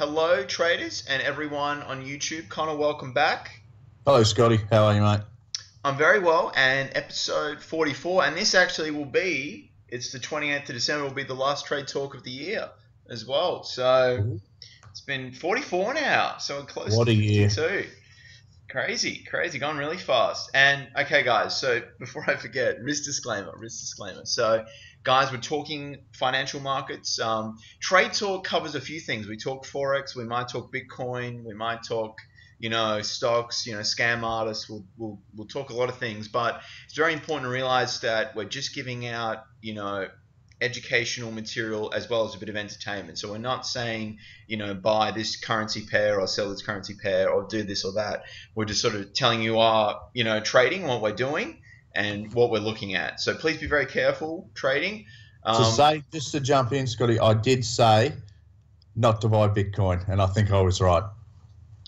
Hello, traders and everyone on YouTube. Connor, welcome back. Hello, Scotty. How are you, mate? I'm very well, and episode 44, and this actually will be, it's the 28th of December, will be the last trade talk of the year as well. So it's been 44 now, so we're close to 52. Year. Crazy, gone really fast. And okay, guys, so before I forget, risk disclaimer. So, guys, we're talking financial markets. Trade talk covers a few things. We talk Forex, we might talk Bitcoin, we might talk, stocks, scam artists. We'll talk a lot of things, but it's very important to realize that we're just giving out, educational material as well as a bit of entertainment. So we're not saying, buy this currency pair or sell this currency pair or do this or that. We're just sort of telling you our, trading, what we're doing and what we're looking at. So please be very careful trading. Just to jump in, Scotty, I did say not to buy Bitcoin, and I think I was right.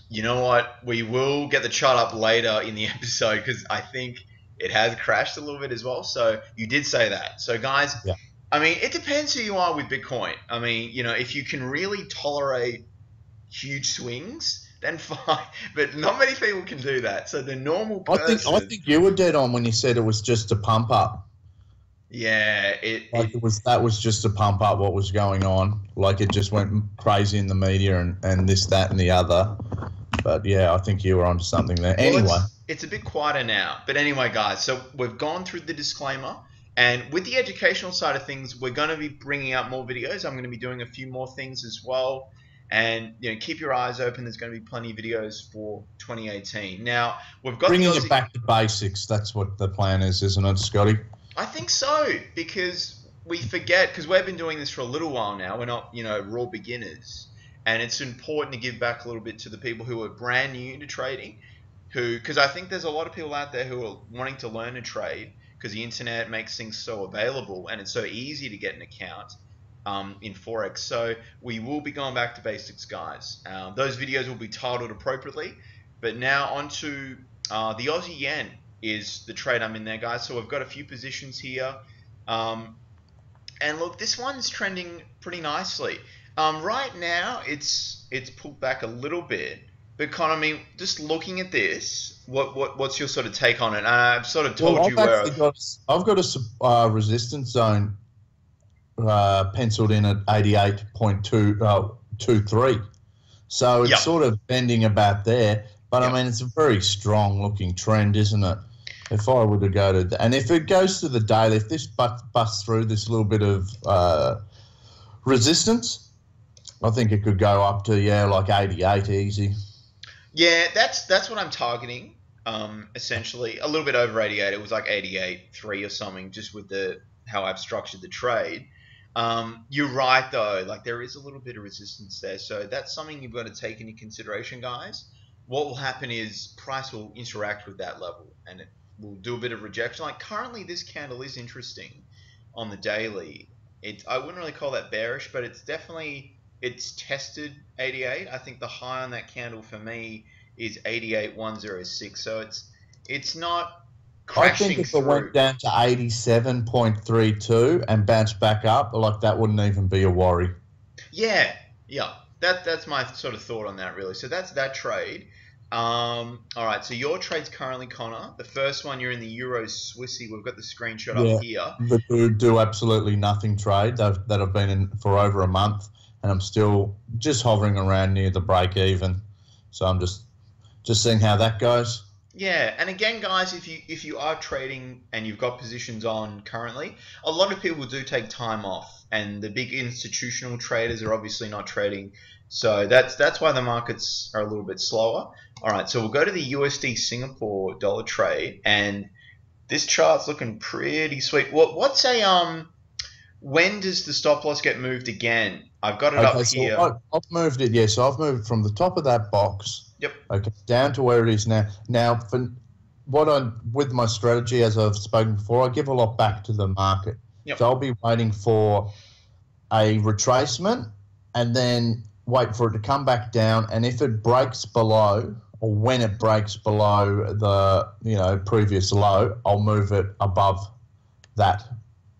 You know what? We will get the chart up later in the episode because I think it has crashed a little bit as well. So you did say that. So guys, yeah. I mean, it depends who you are with Bitcoin. I mean, if you can really tolerate huge swings, then fine. But not many people can do that. So the normal person... I think you were dead on when you said it was just a pump up. Yeah. That was just a pump up what was going on. Like it just went crazy in the media and this, that, and the other. But yeah, I think you were onto something there. Well, anyway. It's a bit quieter now. But anyway, guys, so we've gone through the disclaimer. And with the educational side of things, we're going to be bringing out more videos. I'm going to be doing a few more things as well. And keep your eyes open. There's going to be plenty of videos for 2018. Now, we've got bringing it back to basics. That's what the plan is, isn't it, Scotty? I think so, because we forget, because we've been doing this for a little while now. We're not, raw beginners. And it's important to give back a little bit to the people who are brand new to trading, because I think there's a lot of people out there who are wanting to learn to trade, because the internet makes things so available and it's so easy to get an account in Forex. So we will be going back to basics, guys. Those videos will be titled appropriately. But now onto the Aussie Yen is the trade I'm in there, guys. So we've got a few positions here. And look, this one's trending pretty nicely. Right now, it's pulled back a little bit. But Connor, I mean, just looking at this, what's your sort of take on it? I've sort of told you where I've got a resistance zone penciled in at 88.23. So it's sort of bending about there. But I mean, it's a very strong looking trend, isn't it? If I were to go to and if it goes to the daily, if this busts through this little bit of resistance, I think it could go up to like 88 easy. Yeah, that's what I'm targeting. Essentially, a little bit over 88. It was like 88.3 or something, just with how I've structured the trade. You're right though. Like there is a little bit of resistance there, so that's something you've got to take into consideration, guys. What will happen is price will interact with that level, and it will do a bit of rejection. Like currently, this candle is interesting on the daily. I wouldn't really call that bearish, but it's definitely. It's tested 88. I think the high on that candle for me is 88.106. So it's not crashing. I think if it went down to 87.32 and bounced back up, like that wouldn't even be a worry. Yeah. That's my sort of thought on that, really. So that's that trade. All right. So your trade's currently, Connor. The first one, you're in the Euro Swissy. We've got the screenshot up here. The do absolutely nothing trade that I've been in for over a month. And I'm still just hovering around near the break even. So I'm just seeing how that goes. Yeah, and again, guys, if you are trading and you've got positions on currently, a lot of people do take time off, and the big institutional traders are obviously not trading. So that's why the markets are a little bit slower. All right, so we'll go to the USD Singapore dollar trade, and this chart's looking pretty sweet. What's a when does the stop loss get moved again? I've got it up here. I've moved it, yeah. So I've moved from the top of that box, down to where it is now. Now, with my strategy, as I've spoken before, I give a lot back to the market. So I'll be waiting for a retracement and then wait for it to come back down. And if it breaks below, or when it breaks below the previous low, I'll move it above that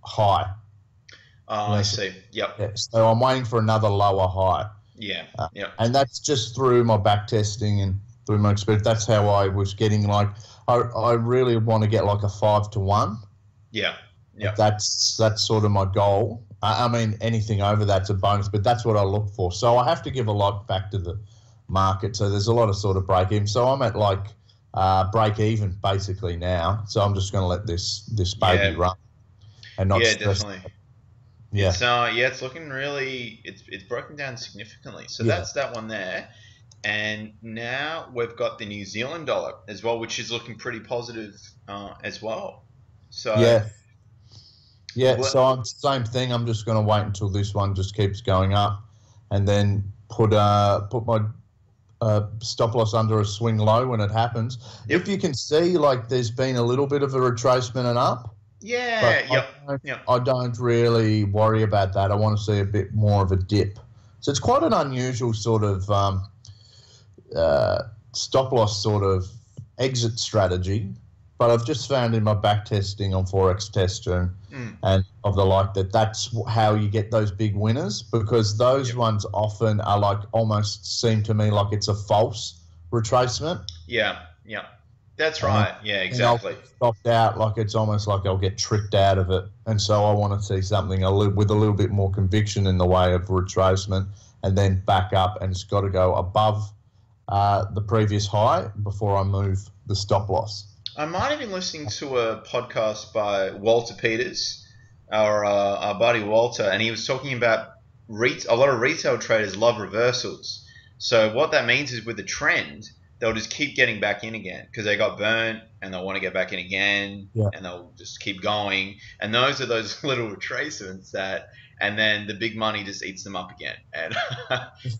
high. I see. Yep. Yeah, so I'm waiting for another lower high. Yeah. Yeah. And that's just through my back testing and through my experience. That's how I was getting, like, I really want to get like a 5-to-1. Yeah. Yeah. That's sort of my goal. I mean, anything over that's a bonus, but that's what I look for. So I have to give a lot back to the market. So there's a lot of sort of break even. So I'm at like break even basically now. So I'm just going to let this baby run and not stress. Definitely. Yeah. It's looking really, it's broken down significantly. So that's that one there. And now we've got the New Zealand dollar as well, which is looking pretty positive as well. So so I'm same thing. I'm just going to wait until this one just keeps going up, and then put my stop loss under a swing low when it happens. If you can see, like, there's been a little bit of a retracement and up. I don't really worry about that. I want to see a bit more of a dip. So it's quite an unusual sort of stop loss sort of exit strategy. But I've just found in my back testing on Forex Tester and of the like that's how you get those big winners, because those ones often are like almost seem to me like it's a false retracement. Yeah. That's right. Yeah, exactly. Stopped out, like it's almost like I'll get tricked out of it. And so I want to see something with a little bit more conviction in the way of retracement, and then back up, and it's got to go above the previous high before I move the stop loss. I might have been listening to a podcast by Walter Peters, our buddy Walter, and he was talking about a lot of retail traders love reversals. So what that means is with the trend, they'll just keep getting back in again because they got burnt and they'll want to get back in again, and they'll just keep going. And those are those little retracements and then the big money just eats them up again. And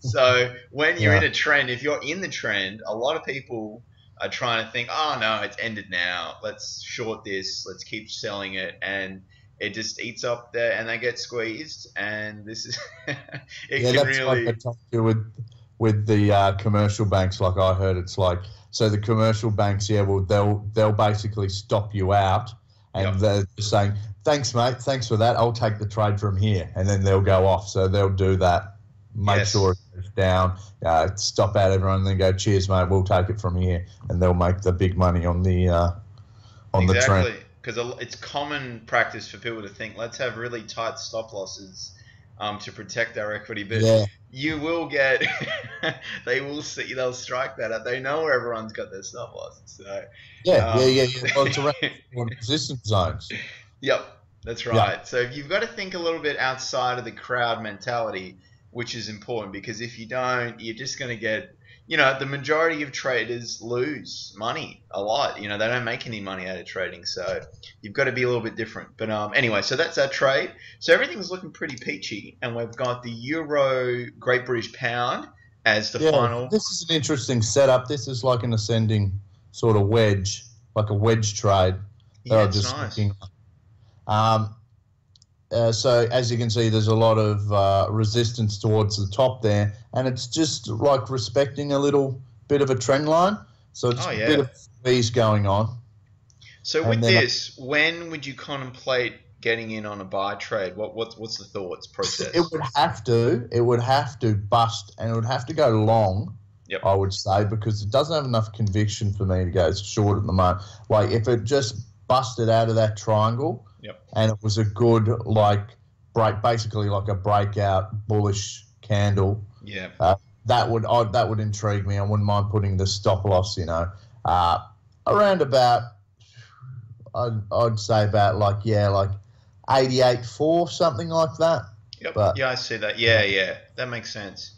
so when you're in a trend, if you're in the trend, a lot of people are trying to think, oh no, it's ended now. Let's short this. Let's keep selling it, and it just eats up there, and they get squeezed. And this is that's really like I talked to with the commercial banks. Like I heard, it's like so the commercial banks, they'll basically stop you out, and they're saying, thanks mate, thanks for that. I'll take the trade from here, and then they'll go off. So they'll do that. Make sure it goes down, stop out everyone, and then go, cheers, mate, we'll take it from here. And they'll make the big money on the the trend. Exactly, because it's common practice for people to think, let's have really tight stop losses to protect our equity. But you will get, they'll strike that up. They know where everyone's got their stop losses. So, Well, it's around resistance zones. Yep, that's right. So you've got to think a little bit outside of the crowd mentality, which is important, because if you don't, you're just going to get, the majority of traders lose money a lot. They don't make any money out of trading. So you've got to be a little bit different. But anyway, so that's our trade. So everything's looking pretty peachy. And we've got the Euro Great British Pound as the final. This is an interesting setup. This is like an ascending sort of wedge, like a wedge trade. Yeah, it's nice. So as you can see, there's a lot of resistance towards the top there, and it's just like respecting a little bit of a trend line. So it's a bit of squeeze going on. So with this, when would you contemplate getting in on a buy trade? What's the thoughts process? It would have to bust, and it would have to go long. I would say, because it doesn't have enough conviction for me to go short at the moment. Like if it just busted out of that triangle. And it was a good basically like a breakout bullish candle. That would intrigue me. I wouldn't mind putting the stop loss, around about. I'd say about like 88.4, something like that. But, I see that. Yeah, that makes sense.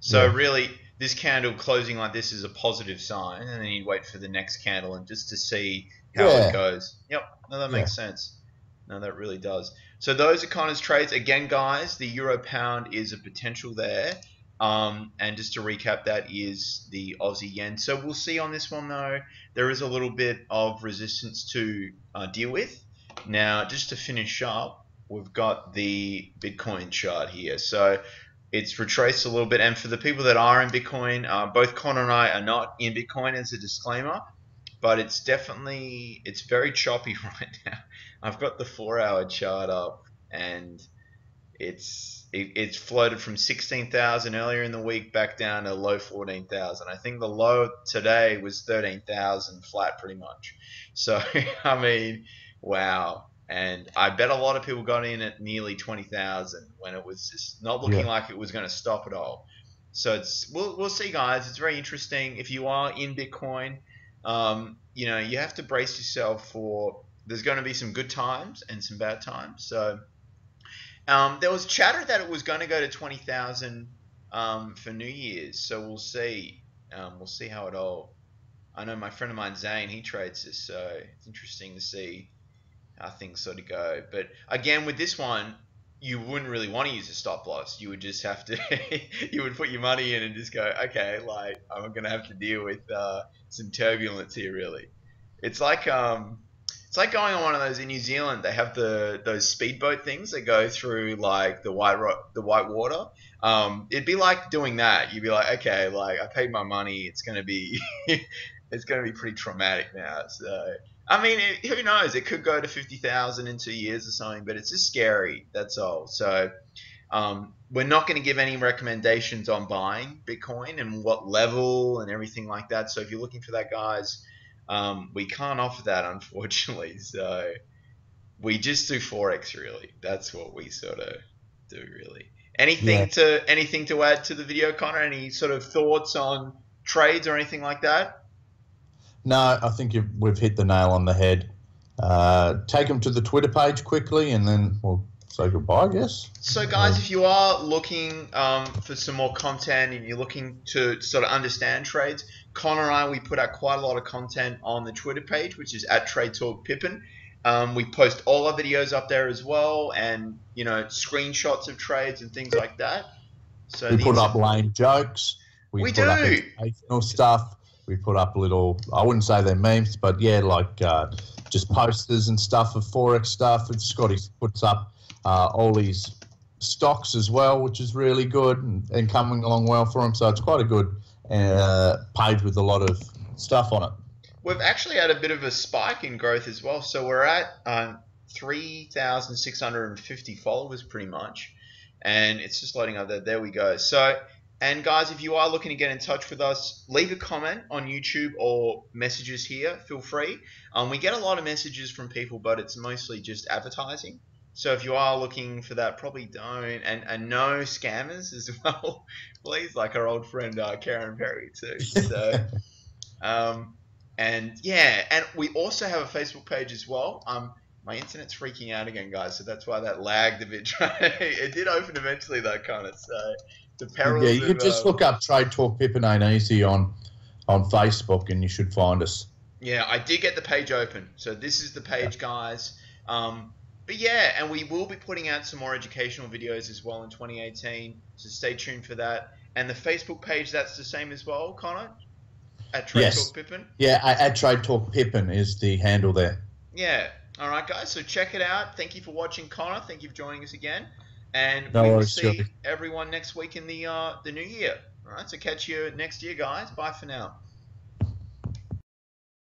So really, this candle closing like this is a positive sign, and then you'd wait for the next candle and just to see how it goes. No, that makes sense. No, that really does. So those are kind of trades. Again, guys, the Euro Pound is a potential there. And just to recap, that is the Aussie Yen. So we'll see on this one, though, there is a little bit of resistance to deal with. Now, just to finish up, we've got the Bitcoin chart here. So it's retraced a little bit. And for the people that are in Bitcoin, both Connor and I are not in Bitcoin as a disclaimer. But it's very choppy right now. I've got the 4-hour chart up, and it's it's floated from 16,000 earlier in the week back down to low 14,000. I think the low today was 13,000 flat pretty much. So, I mean, wow. And I bet a lot of people got in at nearly 20,000 when it was just not looking like it was going to stop at all. So we'll see, guys. It's very interesting. If you are in Bitcoin, you know, you have to brace yourself for there's going to be some good times and some bad times. So there was chatter that it was going to go to 20,000 for New Year's. So we'll see. We'll see how it all. I know my friend of mine, Zane, he trades this, so it's interesting to see how things sort of go. But again, with this one, you wouldn't really want to use a stop loss. You would just have to, you would put your money in and just go, okay, like I'm going to have to deal with some turbulence here, really. It's like going on one of those in New Zealand. They have those speedboat things that go through like the white water. It'd be like doing that. You'd be like, okay, like I paid my money. It's going to be, it's going to be pretty traumatic now. So. I mean, who knows? It could go to 50,000 in 2 years or something, but it's just scary. That's all. So we're not going to give any recommendations on buying Bitcoin and what level and everything like that. So if you're looking for that, guys, we can't offer that, unfortunately. So we just do Forex, really. That's what we sort of do, really. Anything to add to the video, Connor? Any sort of thoughts on trades or anything like that? No, I think we've hit the nail on the head. Take them to the Twitter page quickly, and then we'll say goodbye, I guess. So, guys, if you are looking for some more content and you're looking to sort of understand trades, Connor and I, we put out quite a lot of content on the Twitter page, which is @TradeTalkPippin. We post all our videos up there as well, and you know, screenshots of trades and things like that. So we put up lame jokes. We put up educational stuff. We put up little, I wouldn't say they're memes, but yeah, like just posters and stuff of Forex stuff. And Scotty puts up all these stocks as well, which is really good and coming along well for him. So it's quite a good page with a lot of stuff on it. We've actually had a bit of a spike in growth as well. So we're at 3,650 followers pretty much. And it's just loading up there. There we go. So... And guys, if you are looking to get in touch with us, leave a comment on YouTube or messages here. Feel free. We get a lot of messages from people, but it's mostly just advertising. So if you are looking for that, probably don't. And no scammers as well, please, like our old friend Karen Perry too. So, and yeah, and we also have a Facebook page as well. My internet's freaking out again, guys, so that's why that lagged a bit. It did open eventually, though, kind of. So. Yeah, you could just look up Trade Talk Pippin Ain't Easy on Facebook and you should find us. Yeah, I did get the page open. So this is the page, guys. But yeah, and we will be putting out some more educational videos as well in 2018. So stay tuned for that. And the Facebook page, that's the same as well, Connor? @TradeTalkPippin? Pippin? Yeah, @TradeTalkPippin is the handle there. Yeah. All right, guys. So check it out. Thank you for watching, Connor. Thank you for joining us again. And we will see everyone next week in the new year. All right, so catch you next year, guys. Bye for now.